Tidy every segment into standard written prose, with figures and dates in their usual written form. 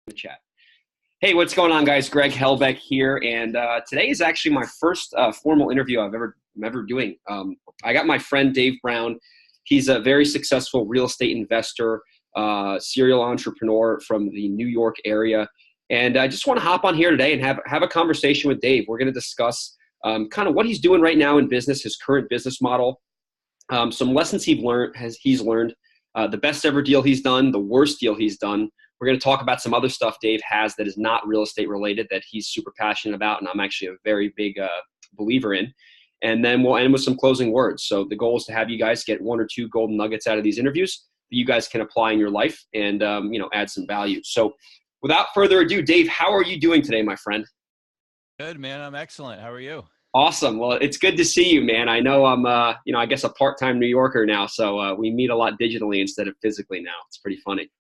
the chat. Hey, what's going on, guys? Greg Helbeck here, and today is actually my first formal interview I'm ever doing. I got my friend Dave Brown. He's a very successful real estate investor, serial entrepreneur from the New York area, and I just want to hop on here today and have a conversation with Dave. We're going to discuss kind of what he's doing right now in business, his current business model, some lessons he's learned, the best ever deal he's done, the worst deal he's done. We're going to talk about some other stuff Dave has that is not real estate related that he's super passionate about, and I'm actually a very big believer in. And then we'll end with some closing words. So the goal is to have you guys get one or two golden nuggets out of these interviews that you guys can apply in your life and add some value. So without further ado, Dave, how are you doing today, my friend? Good, man. I'm excellent. How are you? Awesome. Well, it's good to see you, man. I know I'm, I guess a part-time New Yorker now, so we meet a lot digitally instead of physically now. It's pretty funny.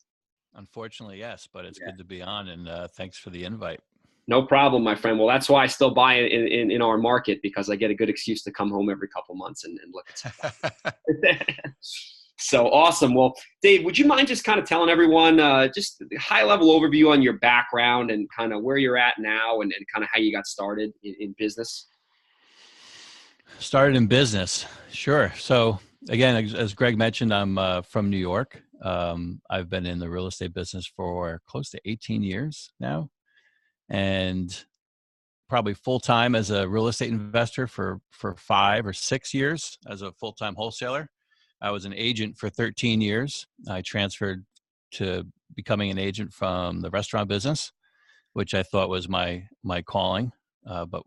Unfortunately, yes, but it's good to be on, and thanks for the invite. No problem, my friend. Well, that's why I still buy in our market, because I get a good excuse to come home every couple months and look at stuff. So awesome. Well, Dave, would you mind just kind of telling everyone just a high-level overview on your background and kind of where you're at now and kind of how you got started in business? Started in business. Sure. So again, as Greg mentioned, I'm from New York. I've been in the real estate business for close to 18 years now, and probably full-time as a real estate investor for 5 or 6 years as a full-time wholesaler. I was an agent for 13 years. I transferred to becoming an agent from the restaurant business, which I thought was my calling. But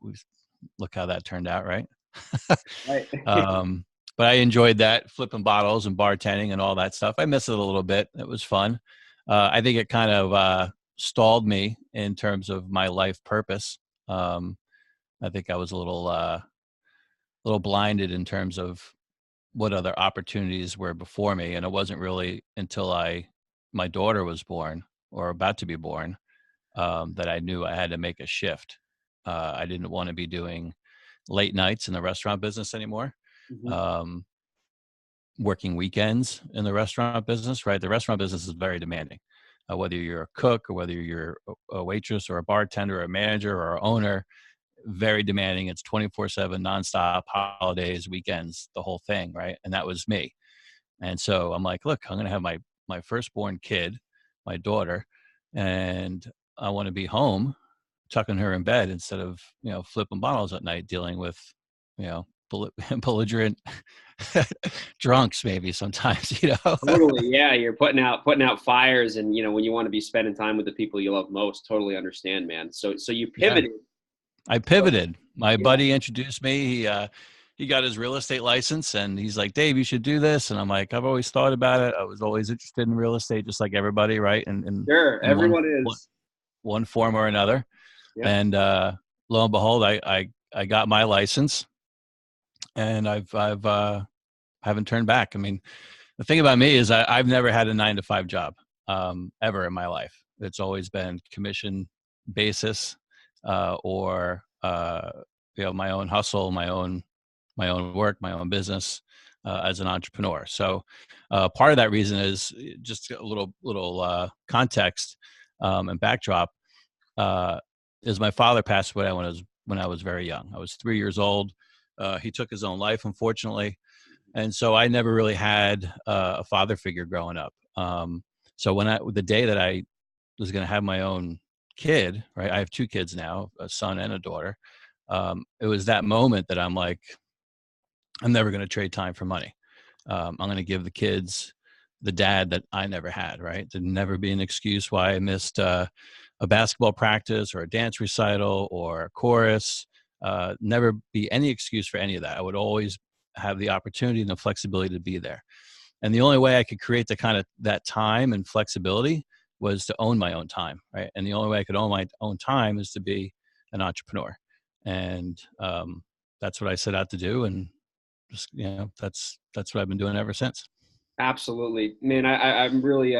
look how that turned out, right? Right. But I enjoyed that, flipping bottles and bartending and all that stuff. I miss it a little bit. It was fun. I think it kind of stalled me in terms of my life purpose. I think I was a little blinded in terms of what other opportunities were before me. And it wasn't really until my daughter was born or about to be born that I knew I had to make a shift. I didn't want to be doing late nights in the restaurant business anymore. Mm-hmm. Working weekends in the restaurant business, right? The restaurant business is very demanding. Whether you're a cook or whether you're a waitress or a bartender or a manager or an owner, very demanding. It's 24/7, nonstop, holidays, weekends, the whole thing, right? And that was me. And so I'm like, look, I'm going to have my firstborn kid, my daughter, and I want to be home, tucking her in bed instead of, flipping bottles at night, dealing with, belligerent drunks maybe sometimes. Totally. Yeah. You're putting out fires, and, when you want to be spending time with the people you love most, totally understand, man. So you pivoted. Yeah, I pivoted. My buddy introduced me. He got his real estate license, and he's like, Dave, you should do this. And I'm like, I've always thought about it. I was always interested in real estate, just like everybody, right? And Sure. in Everyone is. one form or another. Yep. And lo and behold, I got my license, and I've haven't turned back. I mean, the thing about me is I've never had a 9-to-5 job ever in my life. It's always been commission basis or my own hustle, my own work, my own business as an entrepreneur. So part of that reason is just a little context and backdrop. Is my father passed away when I was very young. I was 3 years old. He took his own life, unfortunately. And so I never really had a father figure growing up. So the day that I was going to have my own kid, right? I have 2 kids now, a son and a daughter. It was that moment that I'm like, I'm never going to trade time for money. I'm going to give the kids the dad that I never had, right? There'd never be an excuse why I missed a basketball practice or a dance recital or a chorus. Never be any excuse for any of that. I would always have the opportunity and the flexibility to be there. And the only way I could create the kind of that time and flexibility was to own my own time, right? And the only way I could own my own time is to be an entrepreneur. And that's what I set out to do. And just, that's what I've been doing ever since. Absolutely, man. I'm really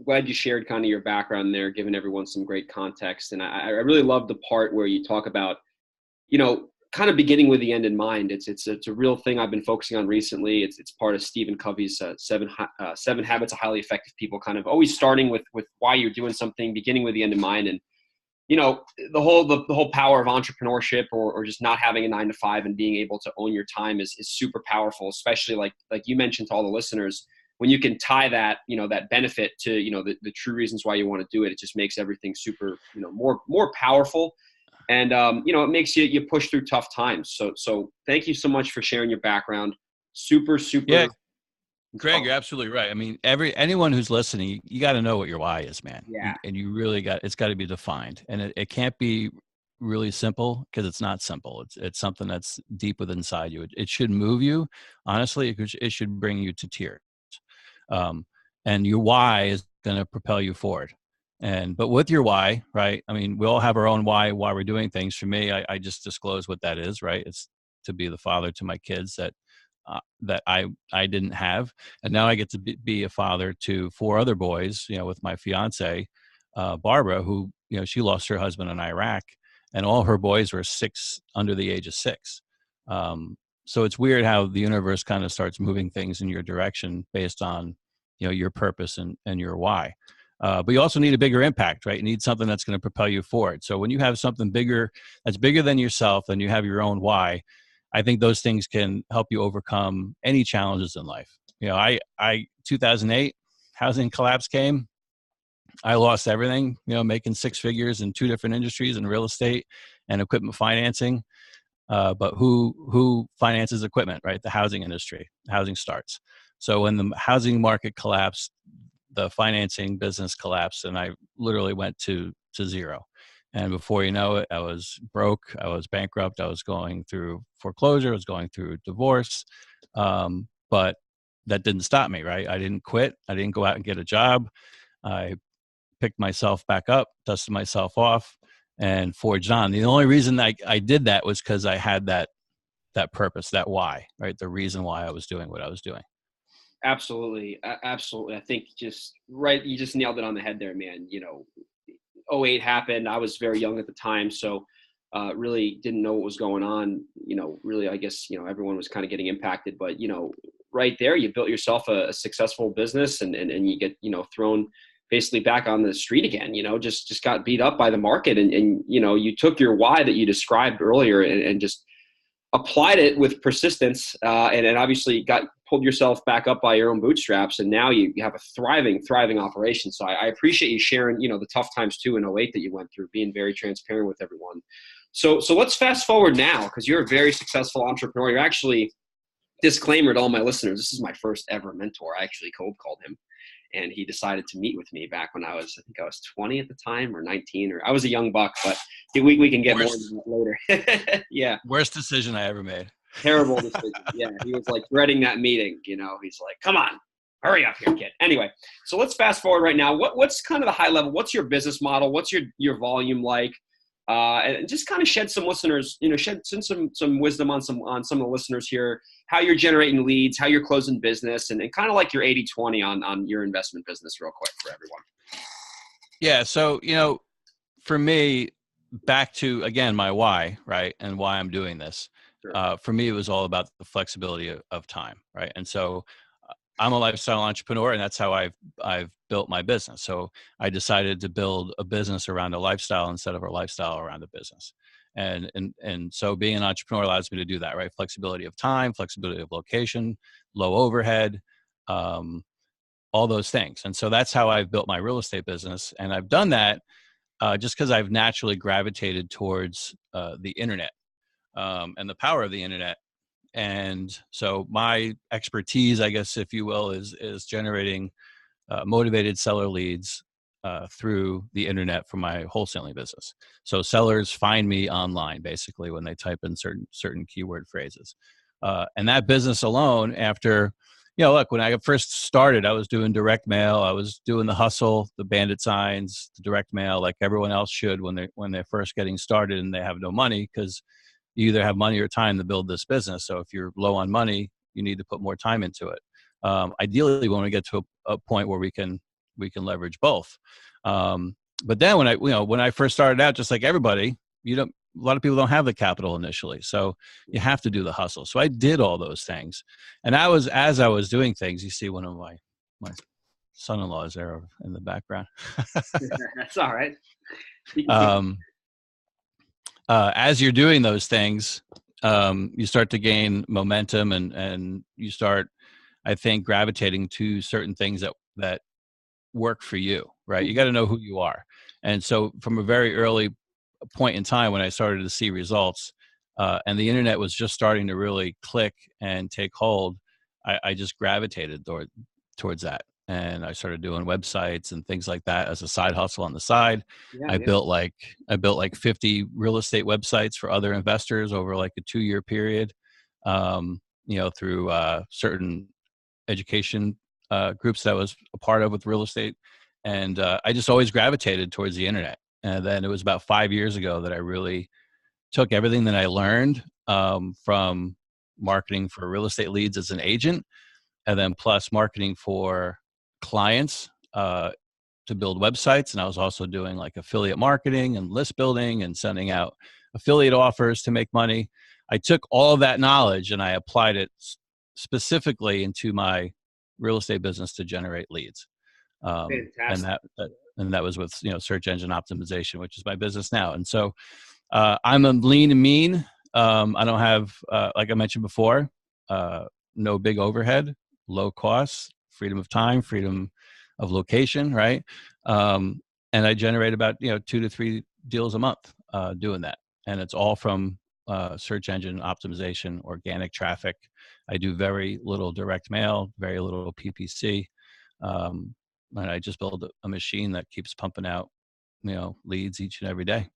glad you shared kind of your background there, giving everyone some great context. And I really love the part where you talk about, kind of beginning with the end in mind. It's a real thing I've been focusing on recently. It's part of Stephen Covey's seven habits of highly effective people. Kind of always starting with why you're doing something, beginning with the end in mind. And the whole power of entrepreneurship, or just not having a 9 to 5 and being able to own your time is super powerful, especially like you mentioned to all the listeners, when you can tie that, that benefit to, the true reasons why you want to do it. It just makes everything super, more powerful. And, it makes you push through tough times. So thank you so much for sharing your background. Super, super. Yeah, Greg, you're absolutely right. I mean, anyone who's listening, you got to know what your why is, man. Yeah. And you really it's got to be defined, and it can't be really simple, because it's not simple. It's something that's deep within inside you. It should move you. Honestly, it should bring you to tears. And your why is going to propel you forward. But with your why, right? I mean, we all have our own why we're doing things. For me, I just disclose what that is, right? It's to be the father to my kids that I didn't have, and now I get to be a father to 4 other boys. With my fiance, Barbara, who she lost her husband in Iraq, and all her boys were under the age of 6. So it's weird how the universe kind of starts moving things in your direction based on your purpose and your why. But you also need a bigger impact, right? You need something that's going to propel you forward. So when you have something that's bigger than yourself, and you have your own why, I think those things can help you overcome any challenges in life. 2008, housing collapse came. I lost everything, making 6 figures in 2 different industries, in real estate and equipment financing. But who finances equipment, right? The housing industry, housing starts. So when the housing market collapsed, the financing business collapsed, and I literally went to zero. And before you know it, I was broke, I was bankrupt, I was going through foreclosure, I was going through divorce. But that didn't stop me, right? I didn't quit. I didn't go out and get a job. I picked myself back up, dusted myself off, and forged on. The only reason I did that was because I had that purpose, that why, right? The reason why I was doing what I was doing. Absolutely. Absolutely. I think you just nailed it on the head there, man. 08 happened. I was very young at the time, so really didn't know what was going on. Really, I guess, everyone was kind of getting impacted, but, right there, you built yourself a successful business, and you get, thrown basically back on the street again, just got beat up by the market. And you took your why that you described earlier, and just applied it with persistence, and obviously pulled yourself back up by your own bootstraps, and now you have a thriving operation. So I appreciate you sharing, the tough times too in '08 that you went through, being very transparent with everyone. So let's fast forward now, because you're a very successful entrepreneur. You're actually, disclaimer to all my listeners, this is my first ever mentor. I actually cold called him, and he decided to meet with me back when I think I was 20 at the time, or 19, or I was a young buck, but we can get more into that later. Yeah. Worst decision I ever made. Terrible decision. Yeah. He was like dreading that meeting, he's like, come on, hurry up here, kid. Anyway, so let's fast forward right now. What's kind of the high level? What's your business model? What's your volume like? And just kind of shed some listeners, shed some wisdom on some of the listeners here, how you're generating leads, how you're closing business, and kind of like your 80-20 on your investment business real quick for everyone. Yeah. So, for me, back to, again, my why, right? And why I'm doing this. Sure. For me, it was all about the flexibility of time. Right. And so I'm a lifestyle entrepreneur, and that's how I've built my business. So I decided to build a business around a lifestyle instead of a lifestyle around a business. And so being an entrepreneur allows me to do that, right? Flexibility of time, flexibility of location, low overhead, all those things. And so that's how I've built my real estate business. And I've done that just because I've naturally gravitated towards the internet and the power of the internet. And so my expertise, I guess, if you will, is generating motivated seller leads through the internet for my wholesaling business. So sellers find me online, basically, when they type in certain keyword phrases. And that business alone, after, look, when I first started, I was doing direct mail. I was doing the hustle, the bandit signs, the direct mail, like everyone else should when they're first getting started and they have no money, because you either have money or time to build this business. So if you're low on money, you need to put more time into it. Ideally, we want to get to a point where we can leverage both. But then when I first started out, just like everybody, lot of people don't have the capital initially. So you have to do the hustle. So I did all those things. And as I was doing things, you see one of my son-in-laws there in the background. That's all right. You can keep. um, as you're doing those things, you start to gain momentum and you start, I think, gravitating to certain things that work for you, right? You got to know who you are. And so from a very early point in time when I started to see results, and the internet was just starting to really click and take hold, I just gravitated towards that. And I started doing websites and things like that as a side hustle on the side. Yeah, I yeah. built like 50 real estate websites for other investors over like a 2-year period, through certain education groups that I was a part of with real estate. And I just always gravitated towards the internet. And then it was about 5 years ago that I really took everything that I learned from marketing for real estate leads as an agent, and then plus marketing for clients to build websites. And I was also doing like affiliate marketing and list building and sending out affiliate offers to make money. I took all of that knowledge and I applied it specifically into my real estate business to generate leads. And Fantastic. that was with search engine optimization, which is my business now. And so I'm a lean and mean. I don't have, like I mentioned before, no big overhead, low costs, freedom of time, freedom of location, right? And I generate about 2 to 3 deals a month doing that, and it's all from search engine optimization, organic traffic. I do very little direct mail, very little PPC, and I just build a machine that keeps pumping out leads each and every day.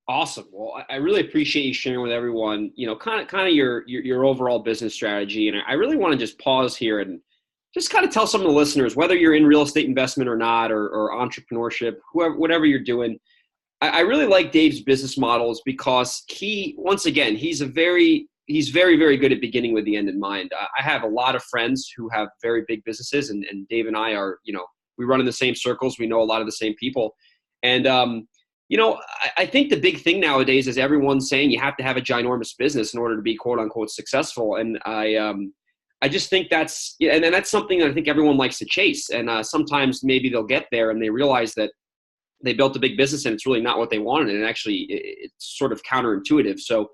Awesome. Well, I really appreciate you sharing with everyone, kind of your overall business strategy. And I really want to just pause here and just kind of tell some of the listeners, whether you're in real estate investment or not, or entrepreneurship, whatever you're doing. I really like Dave's business models because he's very, very good at beginning with the end in mind. I have a lot of friends who have very big businesses, and Dave and I are, we run in the same circles. We know a lot of the same people. And, I think the big thing nowadays is everyone's saying you have to have a ginormous business in order to be quote unquote successful. And I just think that's something that I think everyone likes to chase. And sometimes maybe they'll get there and they realize that they built a big business and it's really not what they wanted. And actually it's sort of counterintuitive. So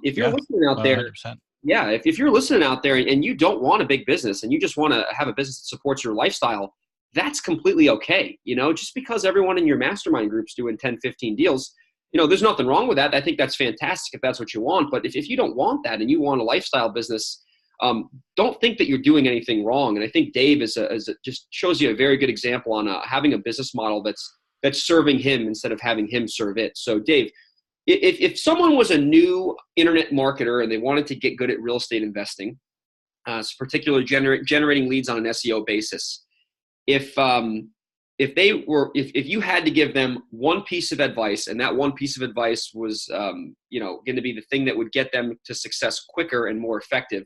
if you're listening out there, 100%. yeah, if you're listening out there and you don't want a big business and you just want to have a business that supports your lifestyle, that's completely okay. Just because everyone in your mastermind group's doing 10, 15 deals, there's nothing wrong with that. I think that's fantastic if that's what you want. But if you don't want that and you want a lifestyle business, don't think that you're doing anything wrong. And I think Dave just shows you a very good example on having a business model that's serving him instead of having him serve it. So Dave, if someone was a new internet marketer and they wanted to get good at real estate investing, particularly generating leads on an SEO basis, if you had to give them one piece of advice, and that one piece of advice was, going to be the thing that would get them to success quicker and more effective,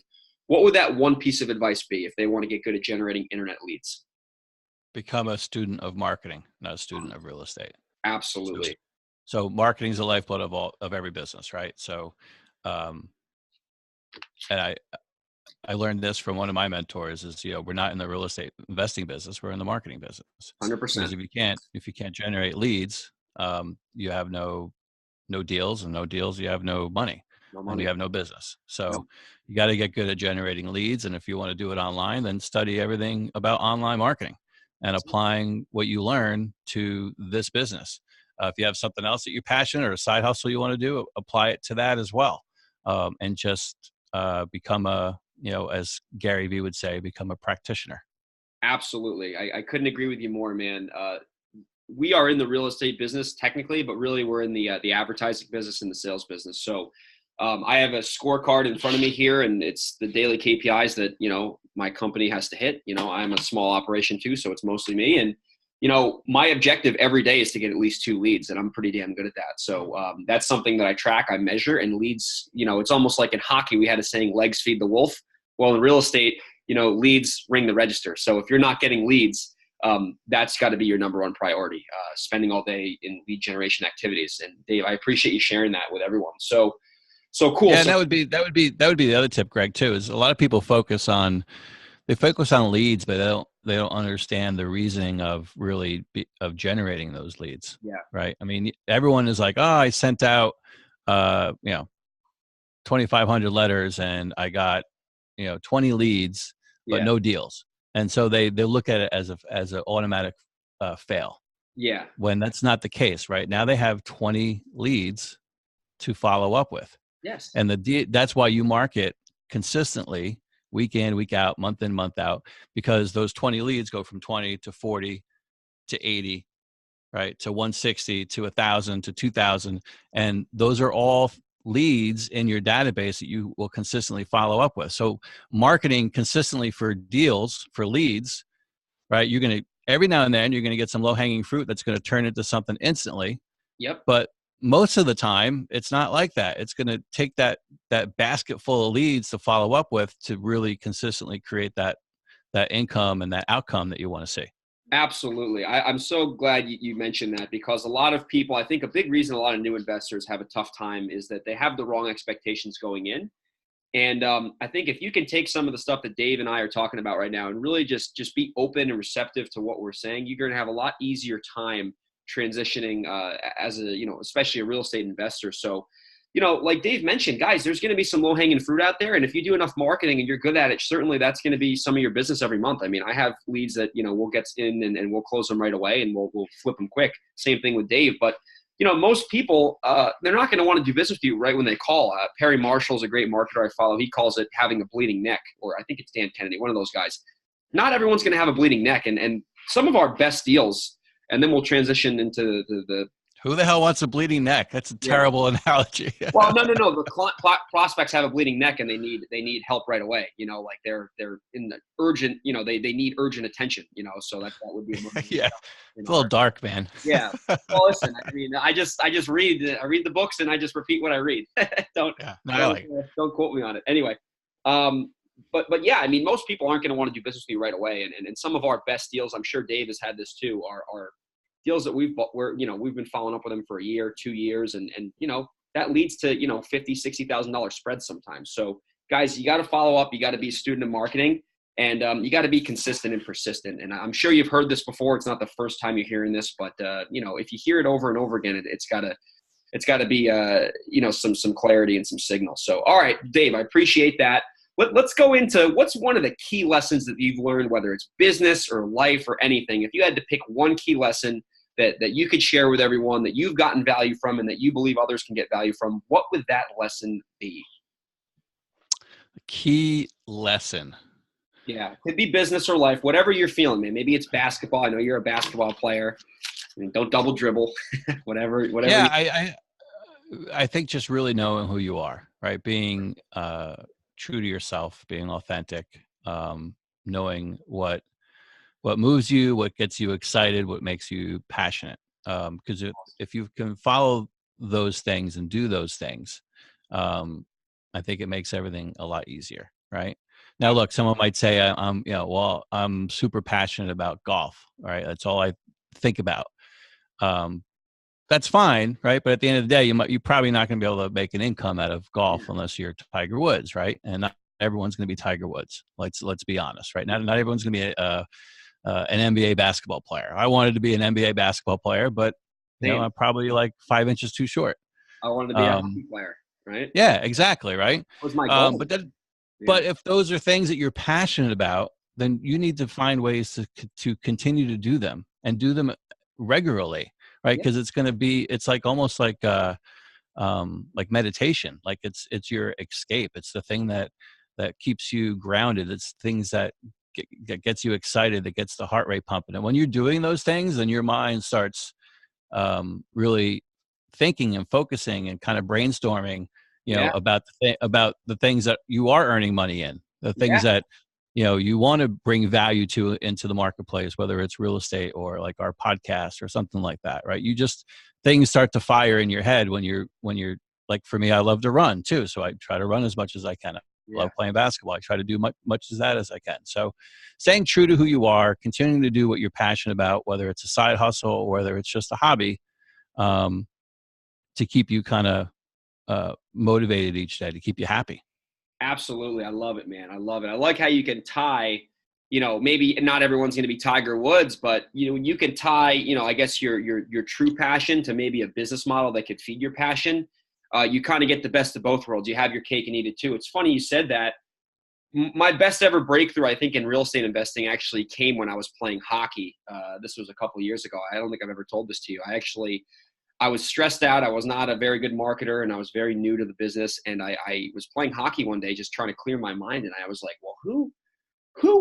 what would that one piece of advice be if they want to get good at generating internet leads? Become a student of marketing, not a student of real estate. Absolutely. So marketing is the lifeblood of every business, right? So, and I learned this from one of my mentors is, we're not in the real estate investing business. We're in the marketing business. 100%. Because if you can't generate leads, you have no deals, and no deals, you have no money. And you have no business. So you got to get good at generating leads. And if you want to do it online, then study everything about online marketing and applying what you learn to this business. If you have something else that you're passionate or a side hustle you want to do, apply it to that as well. And just become as Gary Vee would say, become a practitioner. Absolutely. I couldn't agree with you more, man. We are in the real estate business technically, but really we're in the advertising business and the sales business. So I have a scorecard in front of me here, and it's the daily KPIs that, my company has to hit. I'm a small operation too, so it's mostly me. And, my objective every day is to get at least 2 leads, and I'm pretty damn good at that. So that's something that I track, I measure, and leads, it's almost like in hockey, we had a saying, legs feed the wolf. Well, in real estate, leads ring the register. So if you're not getting leads, that's got to be your number one priority, spending all day in lead generation activities. And Dave, I appreciate you sharing that with everyone. So cool. Yeah, and So that would be the other tip, Greg, too, is a lot of people focus on leads, but they don't understand the reasoning of of generating those leads. yeah, Right. I mean, everyone is like, oh, I sent out, 2,500 letters and I got, 20 leads, but yeah, no deals. And so they look at it as an automatic fail, yeah, when that's not the case. Right now they have 20 leads to follow up with. yes, And that's why you market consistently, week in, week out, month in, month out, because those 20 leads go from 20 to 40 to 80, right, to 160 to 1,000 to 2,000. And those are all leads in your database that you will consistently follow up with. So marketing consistently for deals, for leads, right, you're going to, every now and then, you're going to get some low hanging fruit that's going to turn into something instantly. yep. But most of the time, it's not like that. It's going to take that basket full of leads to follow up with to really consistently create that income and that outcome that you want to see. Absolutely. I'm so glad you mentioned that, because a lot of people, I think a big reason a lot of new investors have a tough time is that they have the wrong expectations going in. And I think if you can take some of the stuff that Dave and I are talking about right now and really just be open and receptive to what we're saying, you're going to have a lot easier time transitioning as a, especially a real estate investor. So, like Dave mentioned, guys, there's going to be some low hanging fruit out there. And if you do enough marketing and you're good at it, certainly that's going to be some of your business every month. I mean, I have leads that, we'll get in and we'll close them right away and we'll flip them quick. Same thing with Dave. But most people, they're not going to want to do business with you right when they call. Perry Marshall's a great marketer I follow. He calls it having a bleeding neck, or I think it's Dan Kennedy, one of those guys. Not everyone's going to have a bleeding neck. And some of our best deals, and then we'll transition into the Who the hell wants a bleeding neck? That's a yeah. terrible analogy. Well, no. The prospects have a bleeding neck and they need help right away. Like they're in the urgent, they need urgent attention, so that would be Yeah. It's a little dark, man. Yeah. Well, listen, I mean, I just read the books and I just repeat what I read. don't Yeah. No, I like it. don't quote me on it. Anyway, but yeah, I mean, most people aren't going to want to do business with you right away. And some of our best deals, I'm sure Dave has had this too, are deals that we've been following up with them for a year, 2 years, and that leads to $50,000-$60,000 spreads sometimes. So guys, you got to follow up. You got to be a student of marketing, and you got to be consistent and persistent. And I'm sure you've heard this before. It's not the first time you're hearing this, but if you hear it over and over again, it's got to be some clarity and some signal. So all right, Dave, I appreciate that. Let's go into what's one of the key lessons that you've learned, whether it's business or life or anything. If you had to pick one key lesson that you could share with everyone that you've gotten value from and that you believe others can get value from, what would that lesson be? The key lesson. Yeah, it could be business or life, whatever you're feeling, man. Maybe it's basketball. I know you're a basketball player. I mean, don't double dribble, whatever. Yeah, I think just really knowing who you are, right? Being true to yourself, being authentic, knowing what moves you, what gets you excited, what makes you passionate. Because if you can follow those things and do those things, I think it makes everything a lot easier, right? Now, look, someone might say, I'm super passionate about golf, right? That's all I think about. That's fine, right? But at the end of the day, you're probably not going to be able to make an income out of golf unless you're Tiger Woods, right? And not everyone's going to be Tiger Woods. Let's be honest, right? Not everyone's going to be an NBA basketball player. I wanted to be an NBA basketball player, but I'm probably like 5 inches too short. I wanted to be a hockey player, right? Yeah, exactly, right? That was my goal. But if those are things that you're passionate about, then you need to find ways to continue to do them and do them regularly, right? Because it's like almost like meditation. Like it's your escape. It's the thing that keeps you grounded. It's things that gets you excited, that gets the heart rate pumping. And when you're doing those things, then your mind starts really thinking and focusing and kind of brainstorming, about the things that you are earning money in, the things that you want to bring value into the marketplace, whether it's real estate or like our podcast or something like that, right? Things start to fire in your head when you're like, for me, I love to run too, so I try to run as much as I can. Yeah. love playing basketball. I try to do much as that as I can. So staying true to who you are, continuing to do what you're passionate about, whether it's a side hustle or whether it's just a hobby, to keep you kind of motivated each day, to keep you happy. Absolutely. I love it, man. I love it. I like how you can tie, maybe not everyone's going to be Tiger Woods, but you can tie, I guess your true passion to maybe a business model that could feed your passion. You kind of get the best of both worlds. You have your cake and eat it too. It's funny you said that. My best ever breakthrough, I think, in real estate investing actually came when I was playing hockey. This was a couple of years ago. I don't think I've ever told this to you. I was stressed out. I was not a very good marketer, and I was very new to the business. And I was playing hockey one day, just trying to clear my mind. And I was like, well, who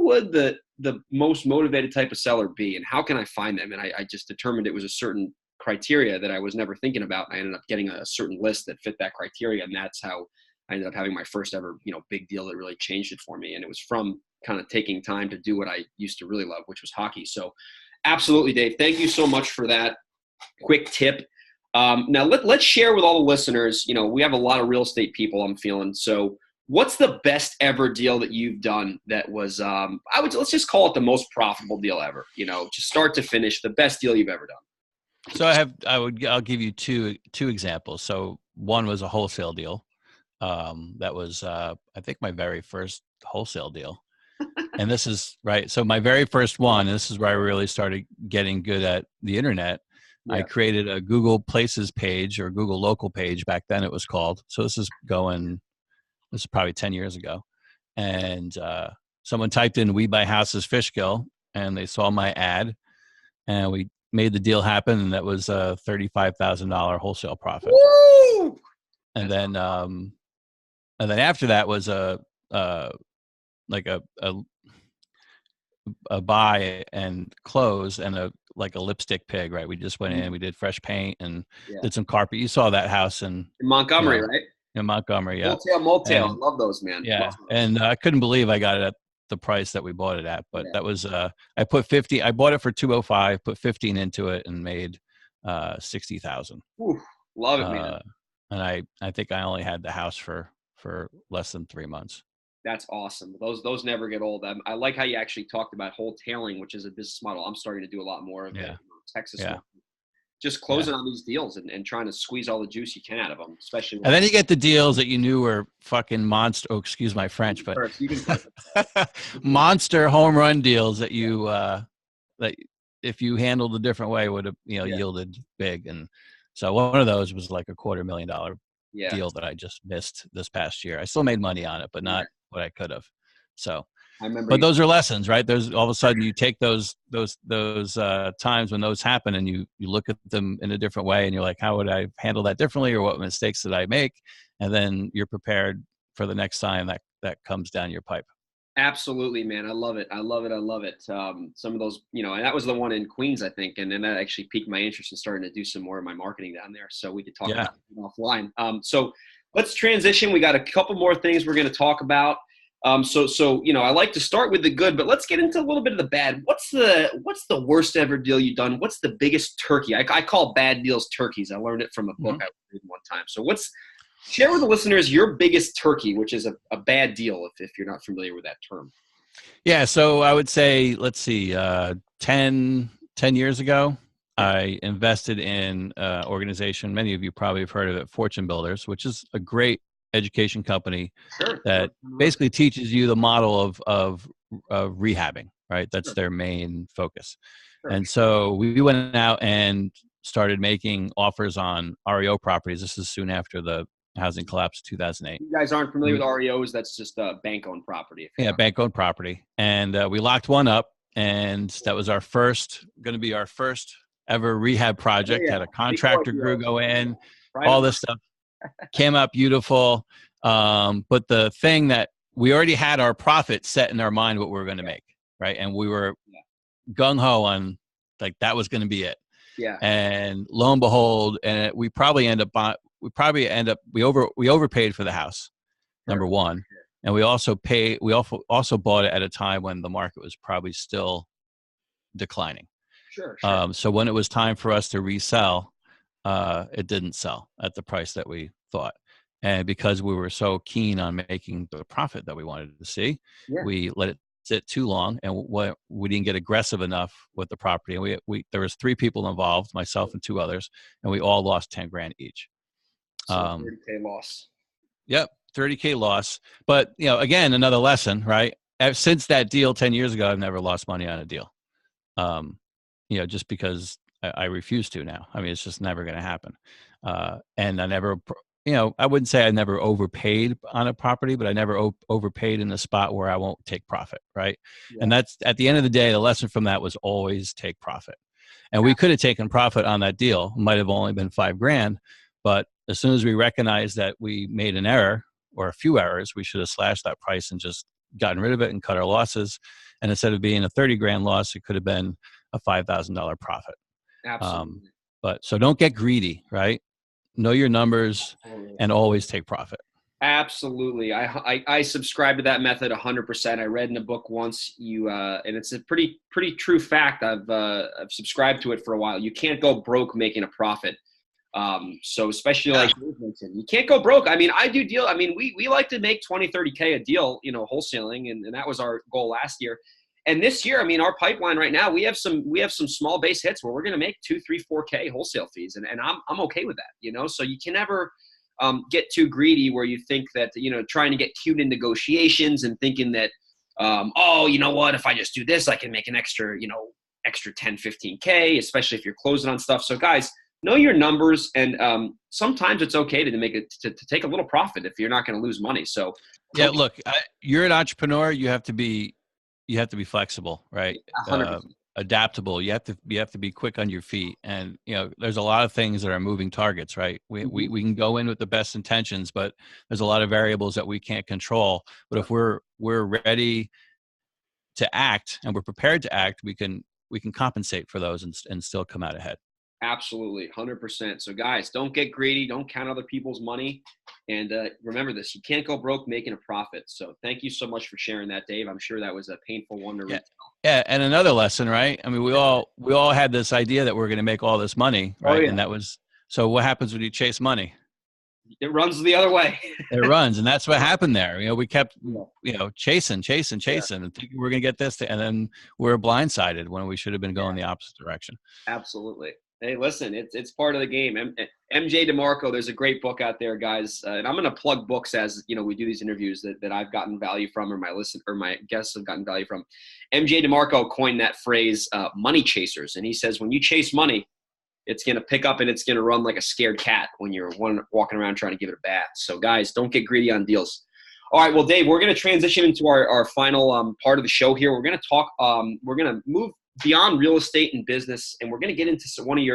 would the most motivated type of seller be, and how can I find them? And I just determined it was a certain criteria that I was never thinking about. I ended up getting a certain list that fit that criteria, and that's how I ended up having my first ever, big deal that really changed it for me. And it was from kind of taking time to do what I used to really love, which was hockey. So absolutely, Dave. Thank you so much for that quick tip. Now let's share with all the listeners, we have a lot of real estate people, I'm feeling. So what's the best ever deal that you've done that was, let's just call it the most profitable deal ever, just start to finish, the best deal you've ever done? So I'll give you two examples. So one was a wholesale deal. That was, I think, my very first wholesale deal. And this is right. So my very first one, and this is where I really started getting good at the internet. Yeah. I created a Google Places page, or Google Local page back then it was called. So this is probably 10 years ago. And someone typed in "We Buy Houses Fishkill," and they saw my ad, and we made the deal happen. And that was a $35,000 wholesale profit. Woo! And then after that was a buy and close, and a lipstick pig, right? We just went in, we did fresh paint and did some carpet. You saw that house in Montgomery, right? In Montgomery, yeah. Motel. I love those, man. Yeah. And I couldn't believe I got it at the price that we bought it at. But that was I bought it for $205, put 15 into it, and made $60,000. Love it, man. And I think I only had the house for less than 3 months. That's awesome. Those never get old. I like how you actually talked about wholetailing, which is a business model I'm starting to do a lot more of. Yeah. Texas. Yeah. Just closing on these deals and trying to squeeze all the juice you can out of them, especially. And then you get the deals that you knew were fucking monster. Oh, excuse my French, but monster home run deals that you that if you handled a different way would have yielded big. And so one of those was like a $250,000 deal that I just missed this past year. I still made money on it, but not what I could have. So. I remember. But those are lessons, right? There's all of a sudden you take those times when those happen, and you look at them in a different way, and you're like, how would I handle that differently, or what mistakes did I make? And then you're prepared for the next time that comes down your pipe. Absolutely, man. I love it. I love it. Some of those, and that was the one in Queens, I think. And then that actually piqued my interest in starting to do some more of my marketing down there. So we could talk about it offline. So let's transition. We got a couple more things we're going to talk about. So I like to start with the good, but let's get into a little bit of the bad. What's the worst ever deal you've done? What's the biggest turkey? I call bad deals turkeys. I learned it from a book I read one time. So share with the listeners your biggest turkey, which is a bad deal if you're not familiar with that term. Yeah. So I would say, let's see, 10 years ago, I invested in an organization. Many of you probably have heard of it, Fortune Builders, which is a great education company that basically teaches you the model of rehabbing, right? That's their main focus. And so we went out and started making offers on REO properties. This is soon after the housing collapse of 2008. You guys aren't familiar with REOs? That's just a bank-owned property. Yeah, bank-owned property. And we locked one up, and that was going to be our first ever rehab project. Had a contractor crew go in, all this stuff. Came out beautiful. But the thing that we already had our profit set in our mind what we were going to make, right? And we were gung-ho on that was going to be it. Yeah. And lo and behold, and we overpaid for the house, number one. And we also bought it at a time when the market was probably still declining. Sure. So when it was time for us to resell, it didn't sell at the price that we thought. And because we were so keen on making the profit that we wanted to see, Yeah. we let it sit too long, and we didn't get aggressive enough with the property. And there was 3 people involved, myself and 2 others, and we all lost 10 grand each. So 30K loss. Yep, 30K loss. But again, another lesson, right? Since that deal 10 years ago, I've never lost money on a deal. Just because I refuse to now. I mean, it's just never going to happen. And I never, I wouldn't say I never overpaid on a property, but I never overpaid in a spot where I won't take profit, right? Yeah. And that's, at the end of the day, the lesson from that was always take profit. And we could have taken profit on that deal. Might have only been 5 grand, but as soon as we recognized that we made an error or a few errors, we should have slashed that price and just gotten rid of it and cut our losses. And instead of being a 30 grand loss, it could have been a $5,000 profit. Absolutely. But so don't get greedy, right? Know your numbers and always take profit. Absolutely. I subscribe to that method 100%. I read in a book once and it's a pretty true fact. I've subscribed to it for a while. You can't go broke making a profit. So especially like you mentioned, you can't go broke. I mean, I do deal. I mean, we like to make 20, 30K a deal, wholesaling. And that was our goal last year. And this year, I mean, our pipeline right now, we have some small base hits where we're going to make 2, 3, 4K wholesale fees. And I'm okay with that, so you can never get too greedy where you think that, trying to get cute in negotiations and thinking that, you know what, if I just do this, I can make an extra 10, 15K, especially if you're closing on stuff. So guys, know your numbers. And sometimes it's okay to take a little profit if you're not going to lose money. So yeah, look, you're an entrepreneur. You have to be flexible, right? 100%. Adaptable. You have to be quick on your feet. And there's a lot of things that are moving targets, right? We can go in with the best intentions, but there's a lot of variables that we can't control. But if we're ready to act and we're prepared to act, we can compensate for those and still come out ahead. Absolutely, 100%. So guys, don't get greedy. Don't count other people's money. And remember this, you can't go broke making a profit. So thank you so much for sharing that, Dave. I'm sure that was a painful one to retell. Yeah, and another lesson, right? I mean, we all had this idea that we're going to make all this money, right? Oh, yeah. And that was, so what happens when you chase money? It runs the other way. It runs, and that's what happened there. We kept, chasing, and thinking we're going to get this, and then we're blindsided when we should have been going the opposite direction. Absolutely. Hey, listen, it's part of the game. MJ DeMarco, there's a great book out there, guys. And I'm going to plug books as, we do these interviews that I've gotten value from, or my guests have gotten value from. MJ DeMarco coined that phrase, money chasers. And he says, when you chase money, it's going to pick up and it's going to run like a scared cat when you're walking around trying to give it a bath. So guys, don't get greedy on deals. All right, well, Dave, we're going to transition into our final part of the show here. We're going to talk, we're going to move beyond real estate and business, and we're going to get into one of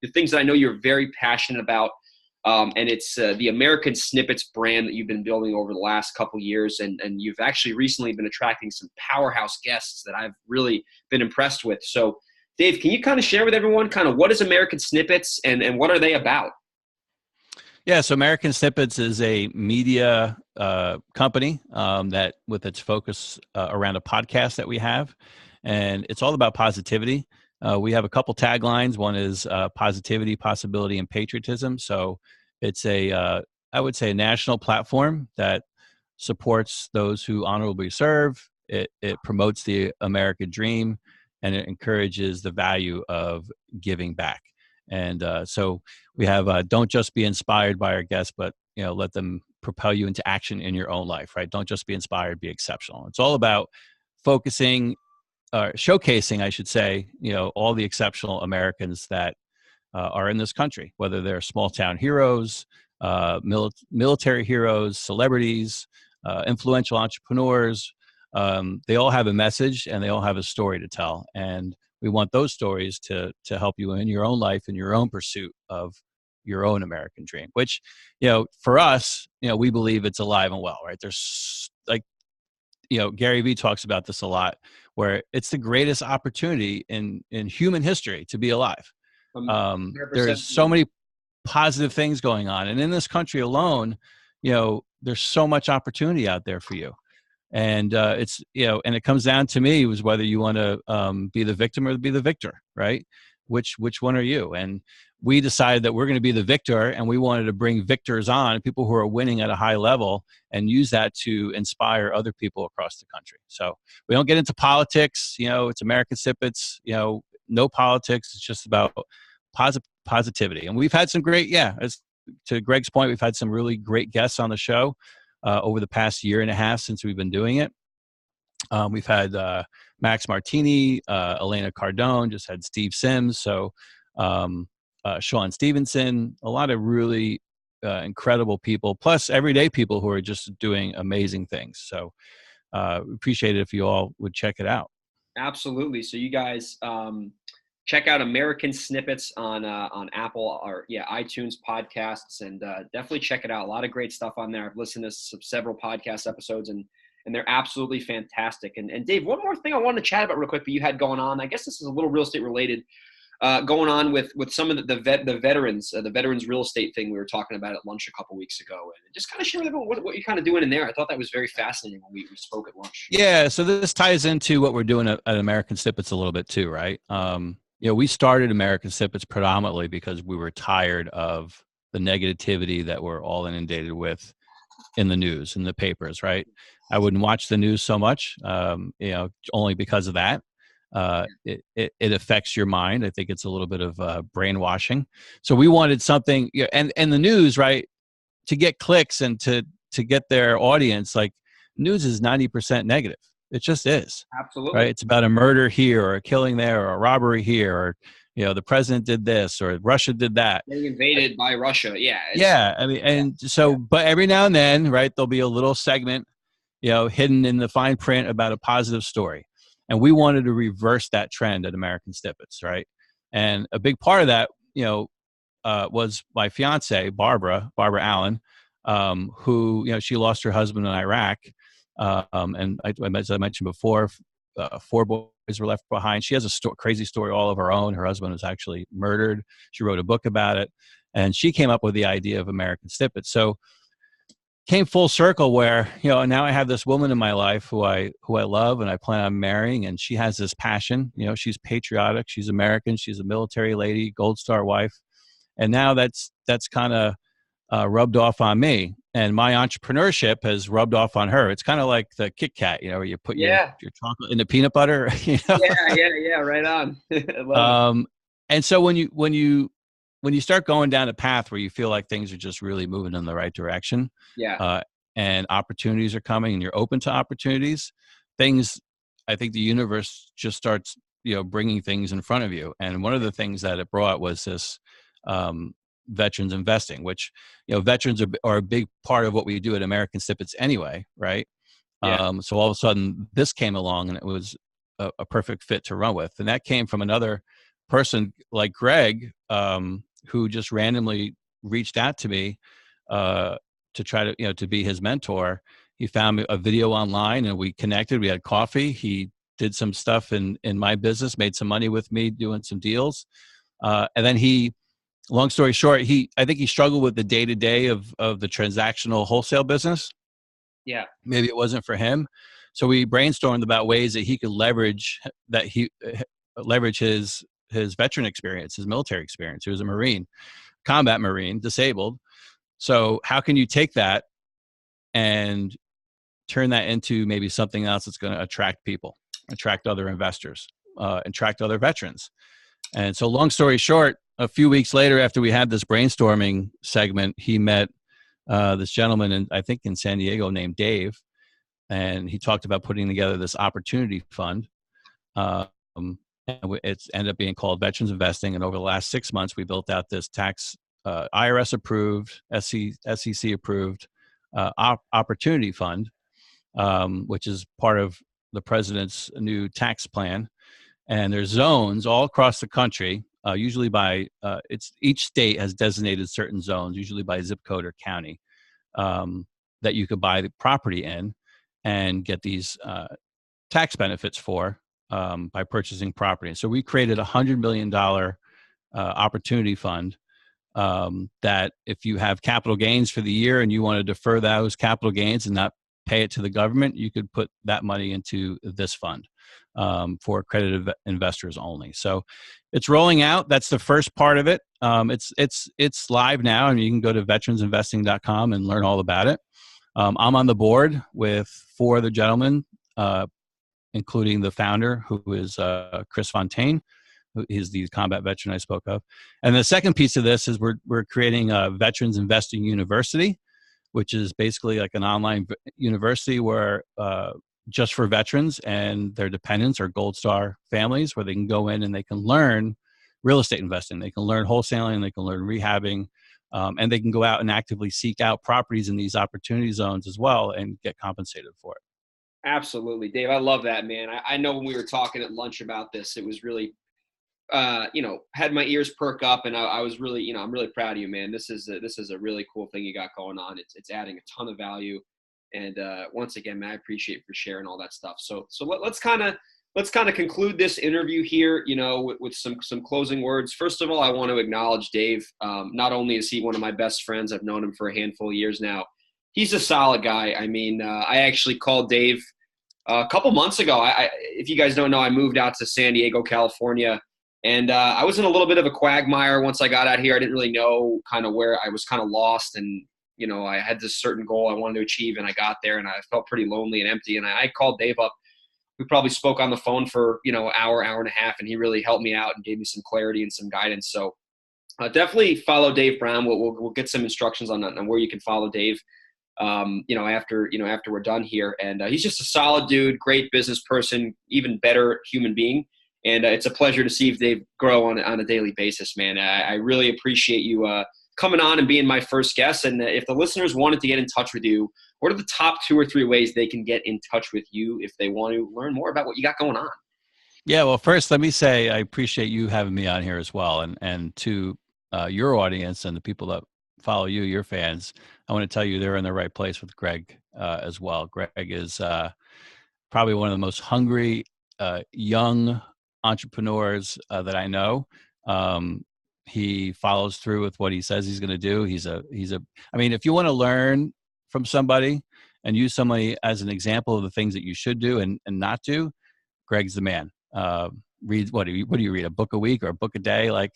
the things that I know you're very passionate about, and it's the American Snippets brand that you've been building over the last couple years, and you've actually recently been attracting some powerhouse guests that I've really been impressed with. So, Dave, can you kind of share with everyone kind of what is American Snippets and what are they about? Yeah, so American Snippets is a media company that with its focus around a podcast that we have. And it's all about positivity. We have a couple taglines. One is positivity, possibility, and patriotism. So it's I would say, a national platform that supports those who honorably serve. It promotes the American dream, and it encourages the value of giving back. And so we have don't just be inspired by our guests, but let them propel you into action in your own life, right? Don't just be inspired, be exceptional. It's all about showcasing, I should say, all the exceptional Americans that are in this country, whether they're small town heroes, military heroes, celebrities, influential entrepreneurs. They all have a message and they all have a story to tell. And we want those stories to help you in your own life, in your own pursuit of your own American dream, which, for us, we believe it's alive and well, right? There's Gary Vee talks about this a lot, where it's the greatest opportunity in human history to be alive. There's so many positive things going on. And in this country alone, there's so much opportunity out there for you. And it's, and it comes down to me was whether you want to be the victim or be the victor, right? which one are you? And we decided that we're going to be the victor, and we wanted to bring victors on, people who are winning at a high level, and use that to inspire other people across the country. So we don't get into politics. It's American Snippets. No politics. It's just about positivity. And we've had some great, as to Greg's point, we've had some really great guests on the show over the past year and a half since we've been doing it. We've had Max Martini, Elena Cardone, just had Steve Sims, so Sean Stevenson, a lot of really incredible people, plus everyday people who are just doing amazing things. So appreciate it if you all would check it out. Absolutely. So you guys check out American Snippets on Apple or iTunes podcasts, and definitely check it out. A lot of great stuff on there. I've listened to several podcast episodes, and they're absolutely fantastic. And Dave, one more thing I wanted to chat about real quick that you had going on. I guess this is a little real estate related, going on with some of the veterans, the veterans real estate thing we were talking about at lunch a couple weeks ago. And just kind of share with everyone what you're kind of doing in there. I thought that was very fascinating when we spoke at lunch. Yeah, so this ties into what we're doing at American Snippets a little bit too, right? We started American Snippets predominantly because we were tired of the negativity that we're all inundated with in the news, in the papers, right? I wouldn't watch the news so much, only because of that. It affects your mind. I think it's a little bit of brainwashing. So we wanted something, and the news, right, to get clicks and to get their audience, like news is 90% negative. It just is. Absolutely. Right. It's about a murder here or a killing there or a robbery here, or, the president did this or Russia did that. Getting invaded by Russia. Yeah. Yeah. I mean, and so, but every now and then, right, there'll be a little segment, hidden in the fine print about a positive story. And we wanted to reverse that trend at American Snippets, right? And a big part of that, was my fiance, Barbara Allen, who, she lost her husband in Iraq. And as I mentioned before, 4 boys were left behind. She has a crazy story all of her own. Her husband was actually murdered. She wrote a book about it. And she came up with the idea of American Snippets. So came full circle where, now I have this woman in my life who I love and I plan on marrying, and she has this passion. She's patriotic. She's American. She's a military lady, Gold Star wife. And now that's kind of rubbed off on me, and my entrepreneurship has rubbed off on her. It's kind of like the Kit Kat, where you put your chocolate in the peanut butter. Yeah, right on. I love it. And so when you start going down a path where you feel like things are just really moving in the right direction, and opportunities are coming, and you're open to opportunities, I think the universe just starts, bringing things in front of you. And one of the things that it brought was this veterans investing, which, veterans are a big part of what we do at American Snippets anyway, right? Yeah. So all of a sudden this came along, and it was a perfect fit to run with. And that came from another person like Greg, who just randomly reached out to me to try to, to be his mentor. He found a video online, and we connected. We had coffee. He did some stuff in my business, made some money with me doing some deals. And then long story short, I think he struggled with the day-to-day of the transactional wholesale business. Yeah. Maybe it wasn't for him. So we brainstormed about ways that he could leverage his veteran experience, his military experience. He was a Marine, combat Marine, disabled. So how can you take that and turn that into maybe something else that's going to attract people, attract other investors, attract other veterans? And so long story short, a few weeks later, after we had this brainstorming segment, he met this gentleman, I think in San Diego, named Dave. And he talked about putting together this opportunity fund. It's ended up being called Veterans Investing. And over the last 6 months, we built out this tax IRS approved, SEC approved opportunity fund, which is part of the president's new tax plan. And there's zones all across the country, usually by each state has designated certain zones, usually by zip code or county, that you could buy the property in and get these tax benefits for by purchasing property. And so we created $100 million opportunity fund that if you have capital gains for the year and you want to defer those capital gains and not pay it to the government, you could put that money into this fund. for accredited investors only. So it's rolling out. That's the first part of it. It's live now, and you can go to veteransinvesting.com and learn all about it. I'm on the board with 4 other gentlemen, including the founder, who is Chris Fontaine, who is the combat veteran I spoke of. And the second piece of this is we're creating a Veterans Investing University, which is basically like an online university where just for veterans and their dependents or Gold Star families, where they can go in and they can learn real estate investing, they can learn wholesaling, they can learn rehabbing, and they can go out and actively seek out properties in these opportunity zones as well and get compensated for it. Absolutely, Dave. I love that, man. I know when we were talking at lunch about this, it was really, had my ears perk up, and I was really, I'm really proud of you, man. This is a really cool thing you got going on. It's adding a ton of value, and once again, man, I appreciate you for sharing all that stuff. So let's kind of conclude this interview here, with some closing words. First of all, I want to acknowledge Dave. Not only is he one of my best friends, I've known him for a handful of years now. He's a solid guy. I mean, I actually called Dave a couple months ago. If you guys don't know, I moved out to San Diego, California, and I was in a little bit of a quagmire once I got out here. I didn't really know kind of where I was kind of lost, and I had this certain goal I wanted to achieve, and I got there, and I felt pretty lonely and empty. And I called Dave up. We probably spoke on the phone for hour and a half, and he really helped me out and gave me some clarity and some guidance. So definitely follow Dave Brown. We'll get some instructions on where you can follow Dave. After we're done here. And he's just a solid dude, great business person, even better human being. And it's a pleasure to see Dave grow on a daily basis, man. I really appreciate you coming on and being my first guest. And if the listeners wanted to get in touch with you, what are the top 2 or 3 ways they can get in touch with you if they want to learn more about what you got going on? Yeah, well, first, let me say I appreciate you having me on here as well. And to your audience and the people that follow you, your fans, I want to tell you they're in the right place with Greg as well. Greg is probably one of the most hungry young entrepreneurs that I know. He follows through with what he says he's going to do. I mean, if you want to learn from somebody and use somebody as an example of the things that you should do and not do, Greg's the man. Read what do you read, a book a week or a book a day? Like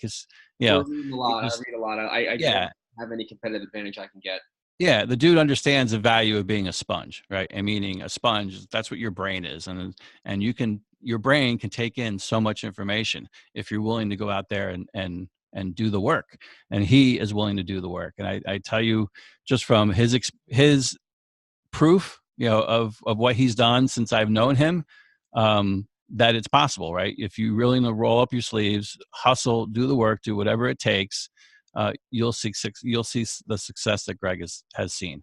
We're reading a lot. I read a lot. I yeah. don't have any competitive advantage I can get. Yeah, the dude understands the value of being a sponge, right? And meaning a sponge, that's what your brain is. And your brain can take in so much information if you're willing to go out there and do the work. And he is willing to do the work. And I tell you, just from his proof, of what he's done since I've known him, that it's possible, right? If you really roll up your sleeves, hustle, do the work, do whatever it takes, you'll see the success that Greg has seen.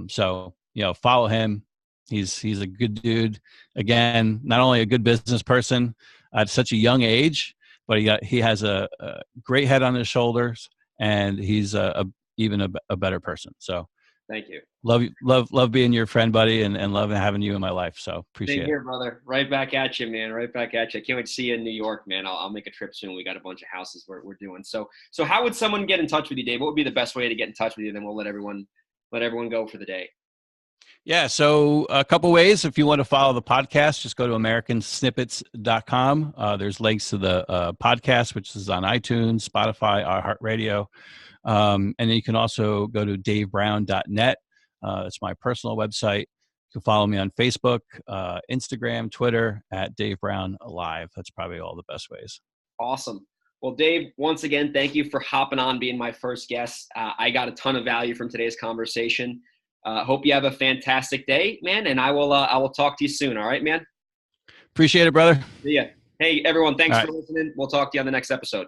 So follow him. He's a good dude. Again, not only a good business person at such a young age, but he has a great head on his shoulders, and he's even a better person. So thank you. Love being your friend, buddy, and love having you in my life. So appreciate Same it. here, brother. Right back at you, man. Right back at you. I can't wait to see you in New York, man. I'll make a trip soon. We got a bunch of houses we're doing. So how would someone get in touch with you, Dave? What would be the best way to get in touch with you? Then we'll let everyone go for the day. Yeah, so a couple ways. If you want to follow the podcast, just go to americansnippets.com. There's links to the podcast, which is on iTunes, Spotify, iHeartRadio. And then you can also go to davebrown.net. That's my personal website. You can follow me on Facebook, Instagram, Twitter at Dave Brown Live. That's probably all the best ways. Awesome. Well, Dave, once again, thank you for hopping on, being my first guest. I got a ton of value from today's conversation. Hope you have a fantastic day, man. And I will talk to you soon. All right, man. Appreciate it, brother. See ya. Hey, everyone. Thanks for listening. We'll talk to you on the next episode.